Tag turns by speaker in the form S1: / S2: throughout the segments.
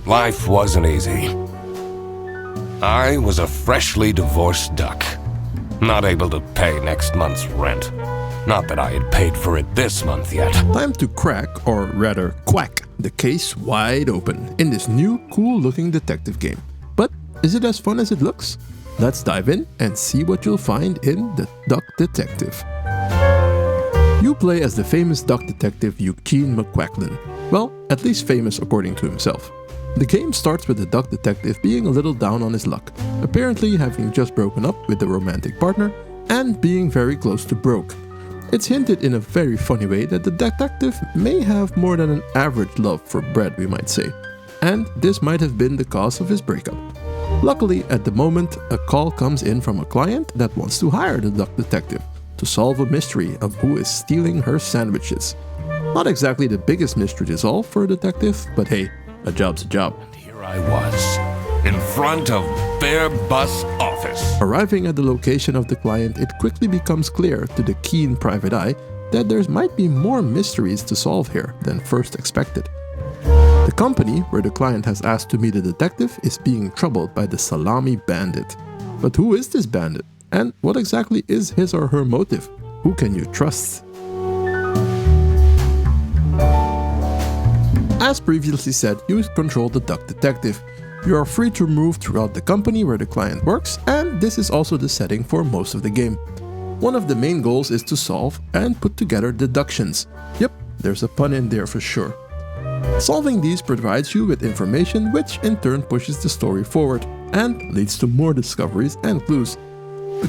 S1: Life wasn't easy. I was a freshly divorced duck, not able to pay next month's rent. Not that I had paid for it this month yet.
S2: Time to crack, or rather quack, the case wide open in this new cool-looking detective game. But is it as fun as it looks? Let's dive in and see what you'll find in The Duck Detective. You play as the famous duck detective Eugene McQuacklin. Well, at least famous according to himself. The game starts with the duck detective being a little down on his luck, apparently having just broken up with a romantic partner and being very close to broke. It's hinted in a very funny way that the detective may have more than an average love for bread, we might say, and this might have been the cause of his breakup. Luckily, at the moment, a call comes in from a client that wants to hire the duck detective to solve a mystery of who is stealing her sandwiches. Not exactly the biggest mystery to solve for a detective, but hey, a job's a job.
S1: And here I was, in front of their bus office.
S2: Arriving at the location of the client, it quickly becomes clear to the keen private eye that there might be more mysteries to solve here than first expected. The company where the client has asked to meet a detective is being troubled by the Salami bandit. But who is this bandit? And what exactly is his or her motive? Who can you trust? As previously said, you control the duck detective. You are free to move throughout the company where the client works, and this is also the setting for most of the game. One of the main goals is to solve and put together deductions. Yep, there's a pun in there for sure. Solving these provides you with information which in turn pushes the story forward and leads to more discoveries and clues.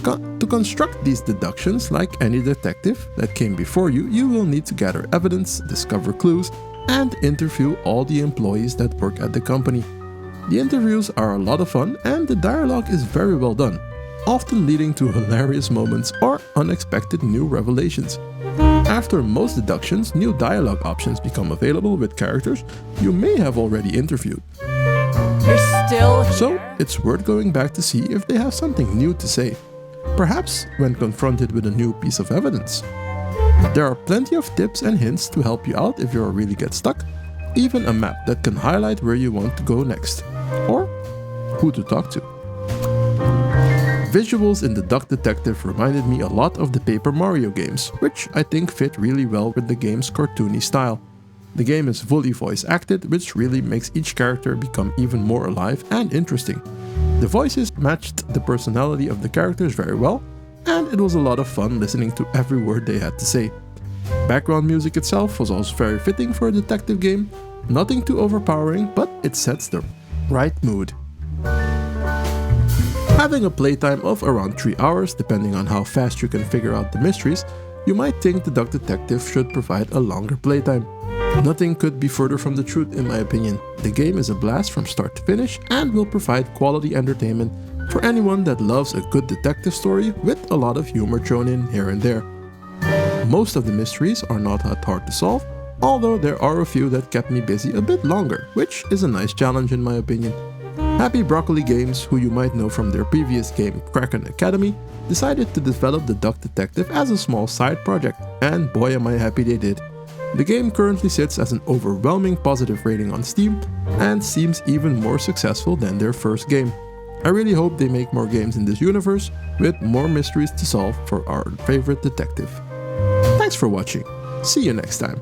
S2: To construct these deductions, like any detective that came before you, you will need to gather evidence, discover clues, and interview all the employees that work at the company. The interviews are a lot of fun and the dialogue is very well done, often leading to hilarious moments or unexpected new revelations. After most deductions, new dialogue options become available with characters you may have already interviewed.
S3: You're still here?
S2: So it's worth going back to see if they have something new to say, perhaps when confronted with a new piece of evidence. There are plenty of tips and hints to help you out if you really get stuck, even a map that can highlight where you want to go next, or who to talk to. Visuals in The Duck Detective reminded me a lot of the Paper Mario games, which I think fit really well with the game's cartoony style. The game is fully voice acted, which really makes each character become even more alive and interesting. The voices matched the personality of the characters very well, and it was a lot of fun listening to every word they had to say. Background music itself was also very fitting for a detective game, nothing too overpowering, but it sets the right mood. Having a playtime of around 3 hours, depending on how fast you can figure out the mysteries, you might think the Duck Detective should provide a longer playtime. Nothing could be further from the truth in my opinion. The game is a blast from start to finish and will provide quality entertainment for anyone that loves a good detective story with a lot of humor thrown in here and there. Most of the mysteries are not that hard to solve, although there are a few that kept me busy a bit longer, which is a nice challenge in my opinion. Happy Broccoli Games, who you might know from their previous game Kraken Academy, decided to develop the Duck Detective as a small side project, and boy am I happy they did. The game currently sits as an overwhelming positive rating on Steam and seems even more successful than their first game. I really hope they make more games in this universe with more mysteries to solve for our favorite detective. Thanks for watching. See you next time.